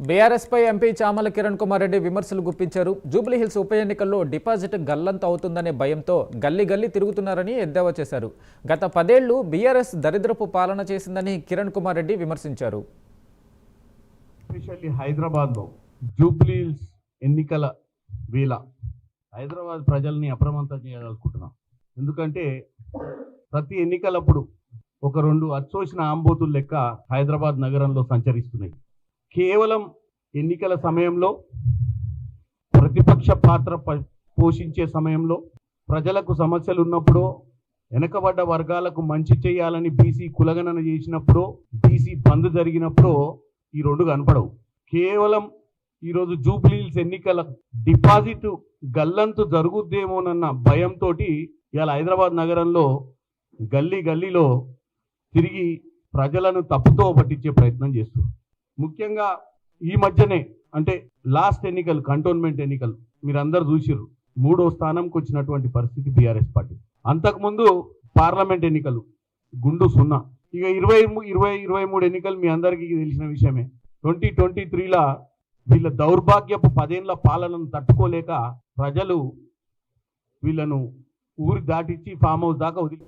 BRS పై MP Chamala Kiran Kumar Reddy విమర్శలు గుప్పించారు. జూబ్లీహిల్స్ ఉప ఎన్నికల్లో డిపాజిట్ గల్లంత అవుతుందనే భయంతో గల్లీ గల్లీ తిరుగుతున్నారని ఎద్దేవా చేశారు. గత 10 ఏళ్లు బీఆర్ఎస్ దరిద్రపు పాలన చేసిందని కిరణ్ కుమార్ రెడ్డి విమర్శించారు. ఎస్పెషల్లీ హైదరాబాద్లో జూబ్లీహిల్స్ ఎన్నికల వేళ హైదరాబాద్ ప్రజల్ని అప్రమత్తం చేయాలనుకుంటున్నాం. ఎందుకంటే ప్రతి ఎన్నికలప్పుడు ఒక 2 అచ్చోసిన ఆంబోతులు లెక్క హైదరాబాద్ నగరంలో సంచరిస్తున్నాయి. కేవలం ఎన్నికల సమయంలో ప్రతిపక్ష పాత్ర పోషించే సమయంలో ప్రజలకు సమస్యలు ఉన్నప్పుడు, వెనకబడ్డ వర్గాలకు మంచి చేయాలని బీసీ కులగణన చేసినప్పుడు, బీసీ బంద్ జరిగినప్పుడు ఈ 2 కనపడవు. కేవలం ఈరోజు జూబ్లీహిల్స్ ఎన్నికల డిపాజిట్ గల్లంతు జరుగుద్దేమోనన్న భయంతో ఇవాళ హైదరాబాద్ నగరంలో గల్లీ గల్లీలో తిరిగి ప్రజలను తప్పుతో పట్టించే ప్రయత్నం చేస్తారు. ముఖ్యంగా ఈ మధ్యనే అంటే లాస్ట్ ఎన్నికలు, కంటోన్మెంట్ ఎన్నికలు మీరందరూ చూసిర్రు. 3వ స్థానంకి వచ్చినటువంటి పరిస్థితి బీఆర్ఎస్ పార్టీ. అంతకుముందు పార్లమెంట్ ఎన్నికలు గుండు 0. ఇక 23 ఎన్నికలు మీ అందరికీ తెలిసిన విషయమే. 2023లా వీళ్ళ దౌర్భాగ్యపు 10 ఏళ్ల పాలనను తట్టుకోలేక ప్రజలు వీళ్ళను ఊరి దాటించి ఫామ్ హౌస్ దాకా వదిలి